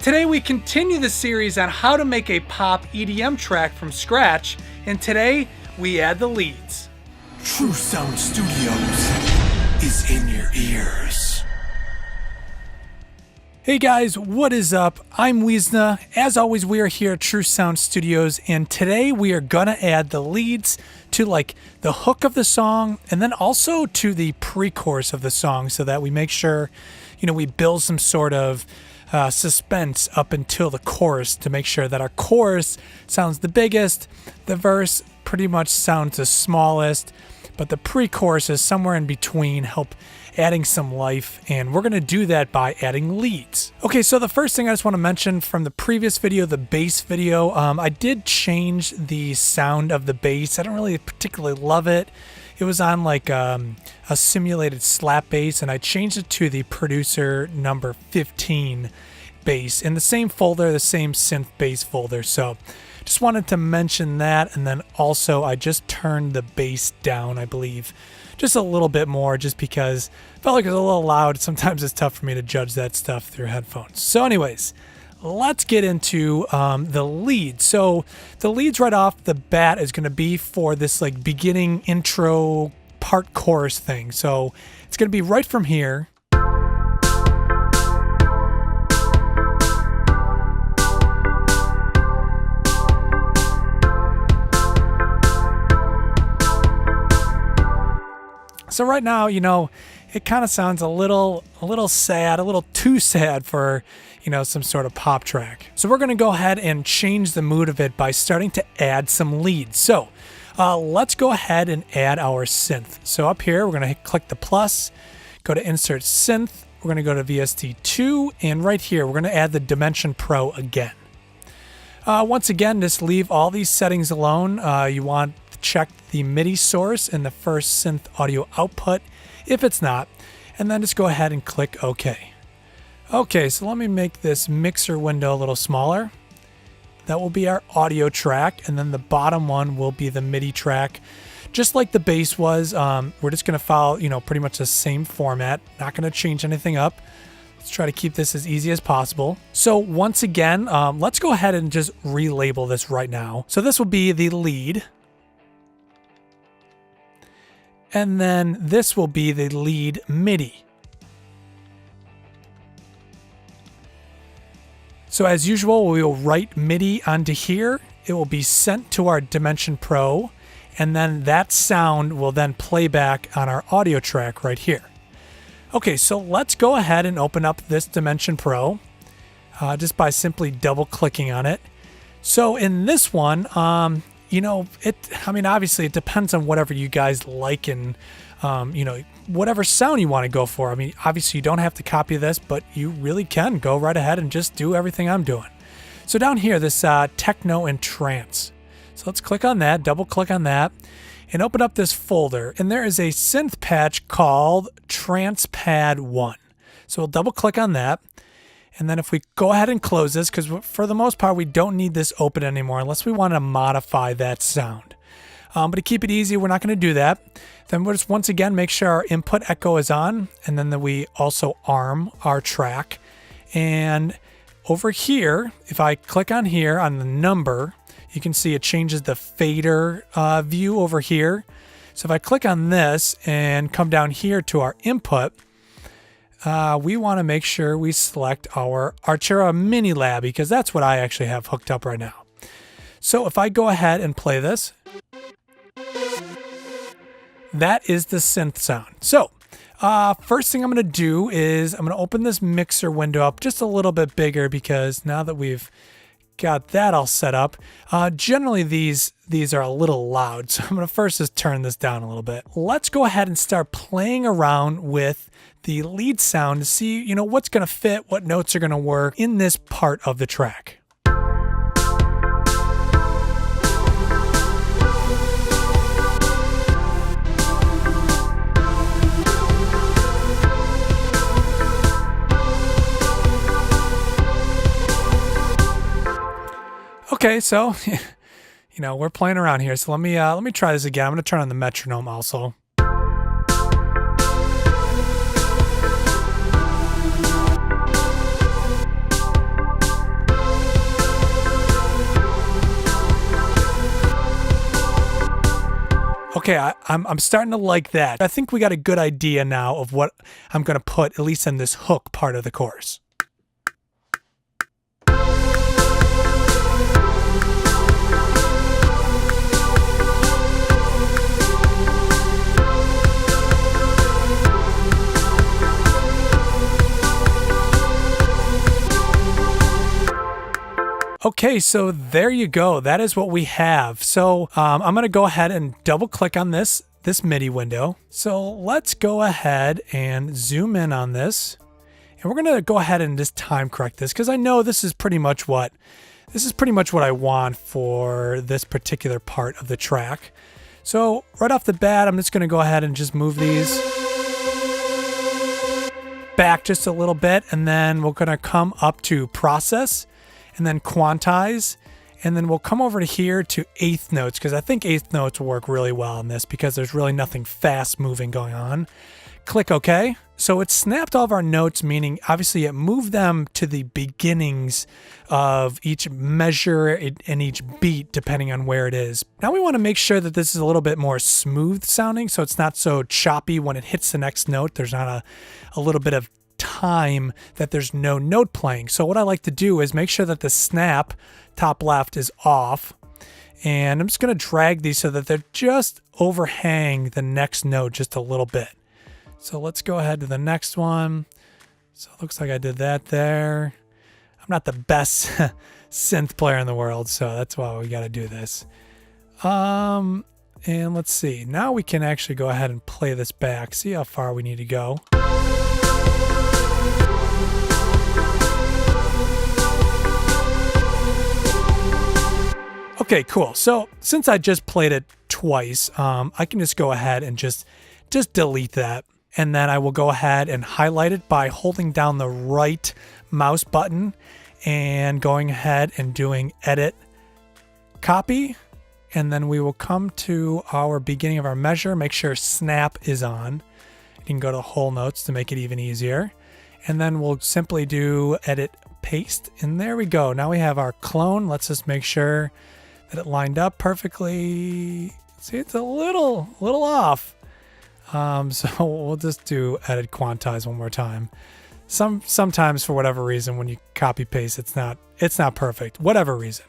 Today we continue the series on how to make a pop EDM track from scratch, and today we add the leads. True Sound Studios is in your ears. Hey guys, what is up? I'm Wiesna. As always, we are here at True Sound Studios, and today we are gonna add the leads to like the hook of the song and then also to the pre-chorus of the song so that we make sure, we build some sort of suspense up until the chorus to make sure that our chorus sounds the biggest, the verse pretty much sounds the smallest, but the pre-chorus is somewhere in between, help adding some life, and we're going to do that by adding leads. Okay, so the first thing I just want to mention from the previous video, the bass video, I did change the sound of the bass. I don't really particularly love it. It was on like a simulated slap bass, and I changed it to the producer number 15 bass in the same folder, the same synth bass folder. So just wanted to mention that, and then also I just turned the bass down, I believe, just a little bit more, just because I felt like it was a little loud. Sometimes it's tough for me to judge that stuff through headphones. So anyways, let's get into the lead. So the leads right off the bat is going to be for this like beginning intro part chorus thing. So it's going to be right from here. So right now, it kind of sounds a little sad, a little too sad for, some sort of pop track. So we're going to go ahead and change the mood of it by starting to add some leads. So let's go ahead and add our synth. So up here, we're going to click the plus, go to Insert Synth. We're going to go to VST2, and right here, we're going to add the Dimension Pro again. Once again, just leave all these settings alone. You want to check the MIDI source in the first synth audio output if it's not, and then just go ahead and click OK. Okay, so let me make this mixer window a little smaller. That will be our audio track, and then the bottom one will be the MIDI track. Just like the bass was, we're just going to follow, pretty much the same format. Not going to change anything up. Let's try to keep this as easy as possible. So once again, let's go ahead and just relabel this right now. So this will be the lead. And then this will be the lead MIDI. So as usual, we will write MIDI onto here. It will be sent to our Dimension Pro, and then that sound will then play back on our audio track right here. Okay, so let's go ahead and open up this Dimension Pro just by simply double clicking on it. So in this one, obviously it depends on whatever you guys like and, whatever sound you want to go for. I mean, obviously you don't have to copy this, but you really can go right ahead and just do everything I'm doing. So down here, this techno and trance. So let's click on that, double click on that, and open up this folder. And there is a synth patch called Trance Pad 1. So we'll double click on that. And then if we go ahead and close this, because for the most part, we don't need this open anymore unless we want to modify that sound. But to keep it easy, we're not going to do that. Then we'll just once again make sure our input echo is on, and then that we also arm our track. And over here, if I click on here on the number, you can see it changes the fader view over here. So if I click on this and come down here to our input, we want to make sure we select our Artura Mini Lab, because that's what I actually have hooked up right now. So if I go ahead and play this, that is the synth sound. So first thing I'm going to do is I'm going to open this mixer window up just a little bit bigger, because now that we've got that all set up, generally these are a little loud. So I'm going to first just turn this down a little bit. Let's go ahead and start playing around with the lead sound to see, what's going to fit, what notes are going to work in this part of the track. Okay, so, we're playing around here. So let me try this again. I'm going to turn on the metronome also. Okay, I'm starting to like that. I think we got a good idea now of what I'm going to put, at least in this hook part of the chorus. Okay, so there you go. That is what we have. So I'm going to go ahead and double click on this MIDI window. So let's go ahead and zoom in on this. And we're going to go ahead and just time correct this because I know this is pretty much what I want for this particular part of the track. So right off the bat, I'm just going to go ahead and just move these back just a little bit, and then we're going to come up to process and then quantize, and then we'll come over to here to eighth notes because I think eighth notes will work really well on this because there's really nothing fast moving going on. Click OK. So it snapped all of our notes, meaning obviously it moved them to the beginnings of each measure and each beat depending on where it is. Now we want to make sure that this is a little bit more smooth sounding so it's not so choppy when it hits the next note. There's not a little bit of time that there's no note playing. So what I like to do is make sure that the snap top left is off, and I'm just going to drag these so that they're just overhang the next note just a little bit. So let's go ahead to the next one. So it looks like I did that there. I'm not the best synth player in the world, so that's why we got to do this. And let's see. Now we can actually go ahead and play this back, see how far we need to go. Okay, cool. So since I just played it twice, I can just go ahead and just delete that. And then I will go ahead and highlight it by holding down the right mouse button and going ahead and doing edit, copy. And then we will come to our beginning of our measure, make sure snap is on. You can go to the whole notes to make it even easier. And then we'll simply do edit, paste. And there we go. Now we have our clone. Let's just make sure that it lined up perfectly. See, it's a little off. So we'll just do edit quantize one more time. Sometimes for whatever reason, when you copy paste, it's not perfect, whatever reason.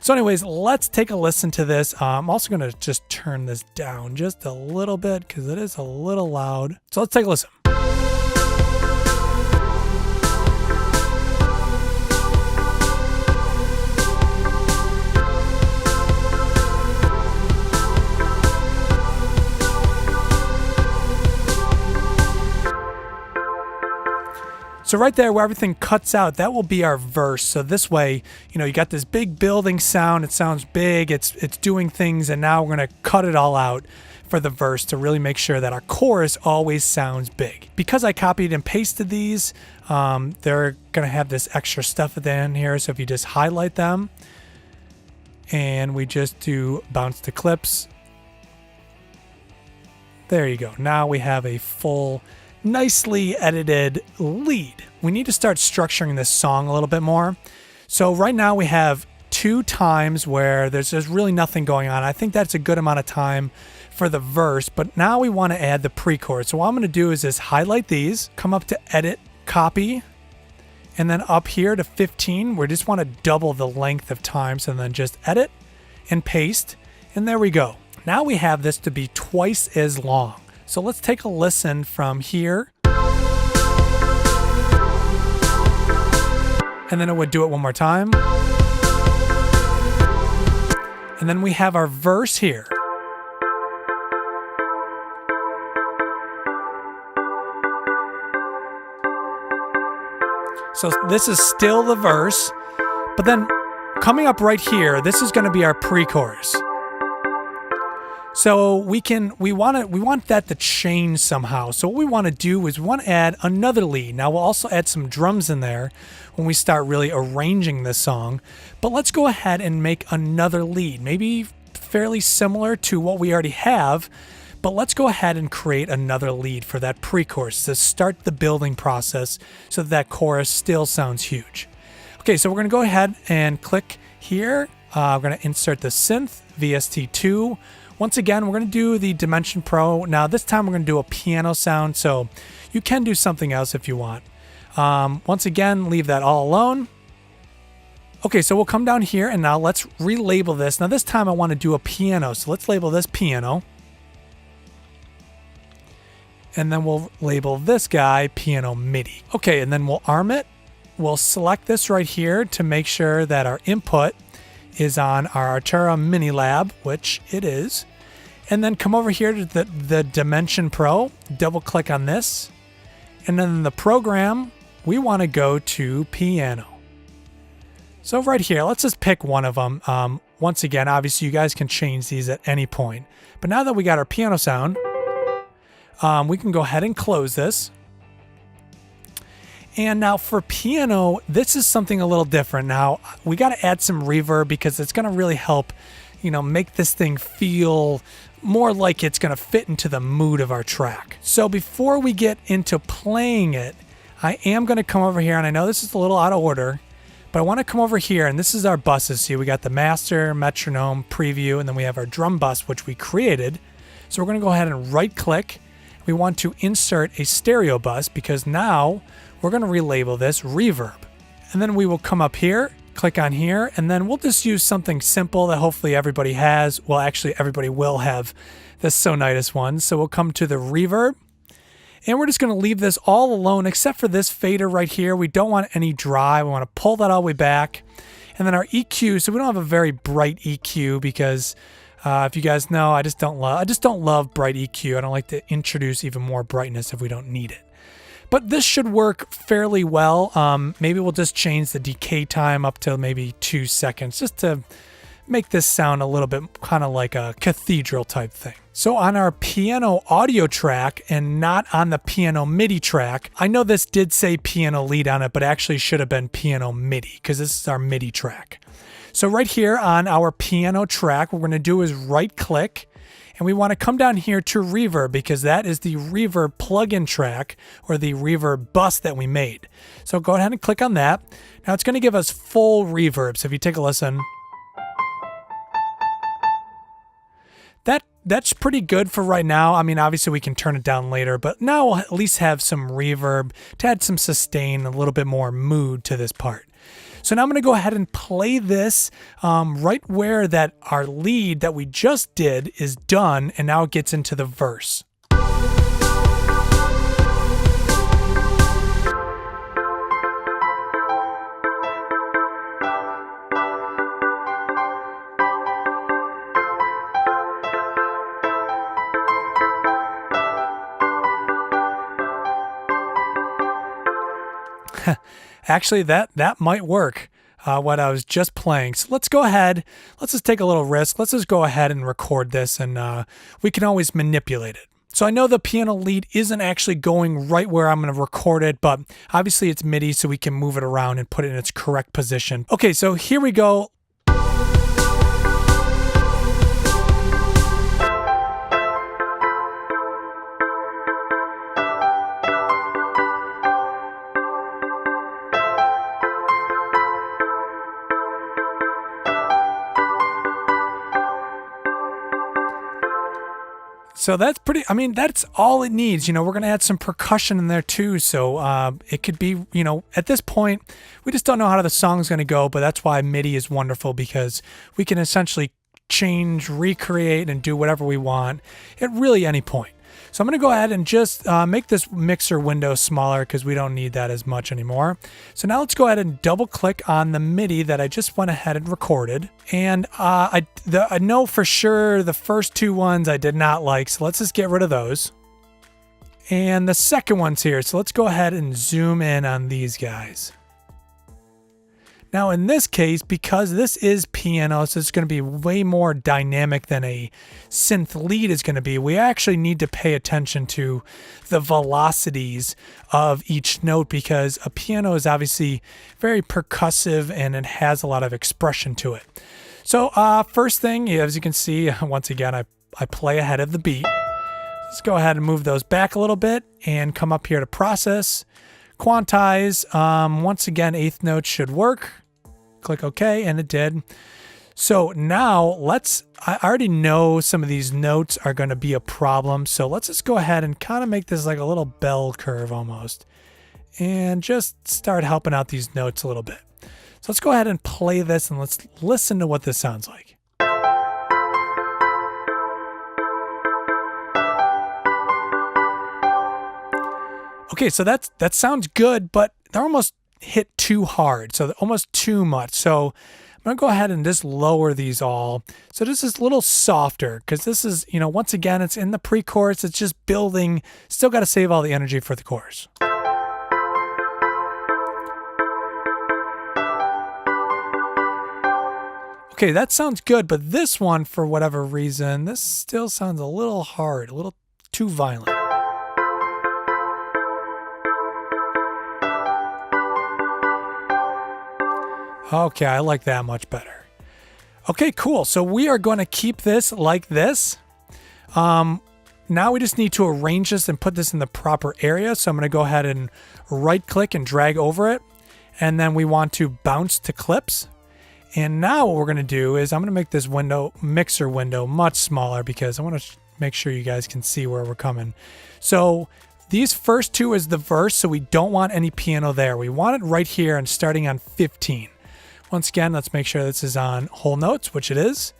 So anyways, let's take a listen to this. I'm also going to just turn this down just a little bit because it is a little loud. So let's take a listen. So right there where everything cuts out, that will be our verse. So this way, you got this big building sound. It sounds big. It's doing things. And now we're going to cut it all out for the verse to really make sure that our chorus always sounds big. Because I copied and pasted these, they're going to have this extra stuff at the end here. So if you just highlight them and we just do bounce to clips. There you go. Now we have a full, nicely edited lead. We need to start structuring this song a little bit more. So right now we have 2 times where there's really nothing going on. I think that's a good amount of time for the verse, but now we want to add the pre-chorus. So what I'm going to do is just highlight these, come up to edit, copy, and then up here to 15, we just want to double the length of times and then just edit and paste. And there we go. Now we have this to be twice as long. So let's take a listen from here. And then it would do it one more time. And then we have our verse here. So this is still the verse, but then coming up right here, this is going to be our pre-chorus. So we want that to change somehow. So what we want to do is we want to add another lead. Now we'll also add some drums in there when we start really arranging this song. But let's go ahead and make another lead, maybe fairly similar to what we already have. But let's go ahead and create another lead for that pre-chorus to start the building process so that chorus still sounds huge. Okay, so we're going to go ahead and click here. We're going to insert the synth, VST2. Once again, we're going to do the Dimension Pro. Now this time we're going to do a piano sound, so you can do something else if you want. Once again, leave that all alone. Okay, so we'll come down here and now let's relabel this. Now this time I want to do a piano, so let's label this piano. And then we'll label this guy Piano MIDI. Okay, and then we'll arm it. We'll select this right here to make sure that our input is on our Artura Mini Lab, which it is. And then come over here to the Dimension Pro, double click on this. And then in the program, we want to go to piano. So right here, let's just pick one of them. Once again, obviously you guys can change these at any point. But now that we got our piano sound, we can go ahead and close this. And now for piano, this is something a little different. Now we got to add some reverb because it's going to really help, make this thing feel more like it's going to fit into the mood of our track. So before we get into playing it, I am going to come over here, and I know this is a little out of order, but I want to come over here, and this is our buses. See, we got the master, metronome, preview, and then we have our drum bus, which we created. So we're going to go ahead and right click. We want to insert a stereo bus because now we're going to relabel this reverb. And then we will come up here, click on here, and then we'll just use something simple that hopefully everybody has. Well, actually everybody will have the Sonitis one. So we'll come to the reverb, and we're just going to leave this all alone except for this fader right here. We don't want any dry. We want to pull that all the way back. And then our EQ, so we don't have a very bright EQ because if you guys know, I just don't love bright EQ. I don't like to introduce even more brightness if we don't need it. But this should work fairly well. Maybe we'll just change the decay time up to maybe 2 seconds just to make this sound a little bit kind of like a cathedral type thing. So on our piano audio track and not on the piano MIDI track, I know this did say piano lead on it, but actually should have been piano MIDI because this is our MIDI track. So right here on our piano track, what we're going to do is right click, and we want to come down here to reverb because that is the reverb plugin track or the reverb bus that we made. So go ahead and click on that. Now it's going to give us full reverb. So if you take a listen, that's pretty good for right now. I mean, obviously we can turn it down later, but now we'll at least have some reverb to add some sustain, a little bit more mood to this part. So now I'm going to go ahead and play this right where that our lead that we just did is done, and now it gets into the verse. Actually, that might work, what I was just playing. So let's go ahead. Let's just take a little risk. Let's just go ahead and record this, and we can always manipulate it. So I know the piano lead isn't actually going right where I'm going to record it, but obviously it's MIDI, so we can move it around and put it in its correct position. Okay, so here we go. So that's that's all it needs. We're going to add some percussion in there too. So it could be, at this point, we just don't know how the song's going to go, but that's why MIDI is wonderful because we can essentially change, recreate, and do whatever we want at really any point. So I'm going to go ahead and just make this mixer window smaller because we don't need that as much anymore. So now let's go ahead and double click on the MIDI that I just went ahead and recorded. And I know for sure the first two ones I did not like, so let's just get rid of those. And the second one's here, so let's go ahead and zoom in on these guys. Now in this case, because this is piano, so it's going to be way more dynamic than a synth lead is going to be, we actually need to pay attention to the velocities of each note because a piano is obviously very percussive and it has a lot of expression to it. So first thing, as you can see, once again, I play ahead of the beat. Let's go ahead and move those back a little bit and come up here to process. Quantize, once again, eighth note should work. Click OK, and it did. So now I already know some of these notes are going to be a problem. So let's just go ahead and kind of make this like a little bell curve almost. And just start helping out these notes a little bit. So let's go ahead and play this and let's listen to what this sounds like. Okay, so that sounds good, but they're almost hit too hard, so almost too much. So I'm gonna go ahead and just lower these all. So this is a little softer because this is, once again, it's in the pre-chorus, it's just building, still got to save all the energy for the chorus. Okay, that sounds good, but this one, for whatever reason, this still sounds a little hard, a little too violent. Okay, I like that much better. Okay, cool. So we are going to keep this like this. Now we just need to arrange this and put this in the proper area. So I'm going to go ahead and right click and drag over it. And then we want to bounce to clips. And now what we're going to do is I'm going to make this mixer window much smaller because I want to make sure you guys can see where we're coming. So these first two is the verse, so we don't want any piano there. We want it right here and starting on 15. Once again, let's make sure this is on whole notes, which it is.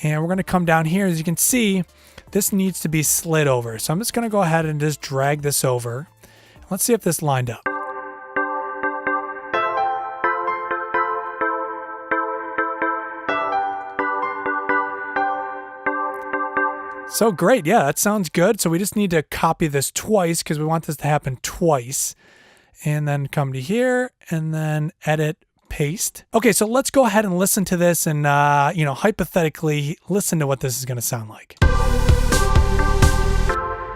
And we're going to come down here. As you can see, this needs to be slid over. So I'm just going to go ahead and just drag this over. Let's see if this lined up. So great. Yeah, that sounds good. So we just need to copy this twice because we want this to happen twice. And then come to here and then edit, paste. Okay, so let's go ahead and listen to this and, hypothetically listen to what this is going to sound like.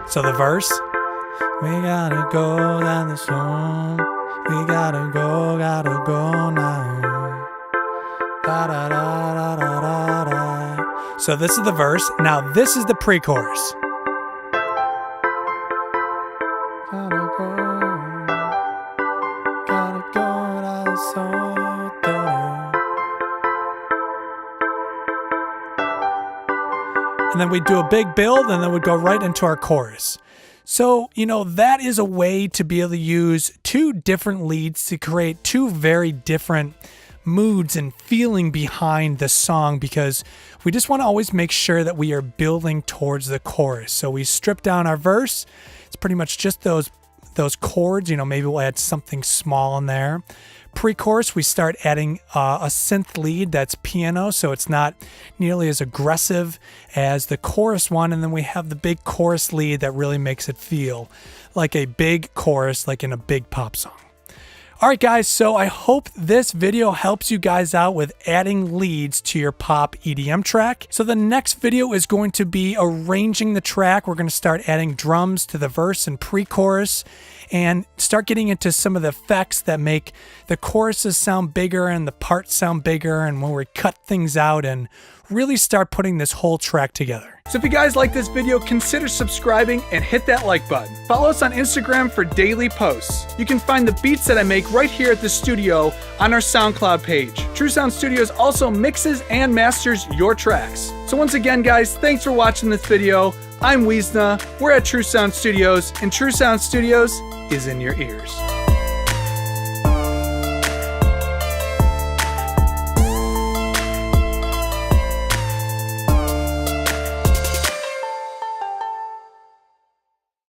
So the verse. We gotta go down the song. We gotta go now. Da da da da da da. So this is the verse. Now this is the pre-chorus. Gotta go down the song. And then we do a big build and then we'd go right into our chorus. So, that is a way to be able to use two different leads to create two very different moods and feeling behind the song, because we just want to always make sure that we are building towards the chorus. So we strip down our verse. It's pretty much just those chords. Maybe we'll add something small in there. Pre-chorus, we start adding a synth lead that's piano, so it's not nearly as aggressive as the chorus one. And then we have the big chorus lead that really makes it feel like a big chorus, like in a big pop song. All right, guys, so I hope this video helps you guys out with adding leads to your pop EDM track. So the next video is going to be arranging the track. We're going to start adding drums to the verse and pre-chorus and start getting into some of the effects that make the choruses sound bigger and the parts sound bigger, and when we cut things out and really start putting this whole track together. So if you guys like this video, consider subscribing and hit that like button. Follow us on Instagram for daily posts. You can find the beats that I make right here at the studio on our SoundCloud page. True Sound Studios also mixes and masters your tracks. So once again, guys, thanks for watching this video. I'm Wiesna, we're at True Sound Studios, and True Sound Studios is in your ears.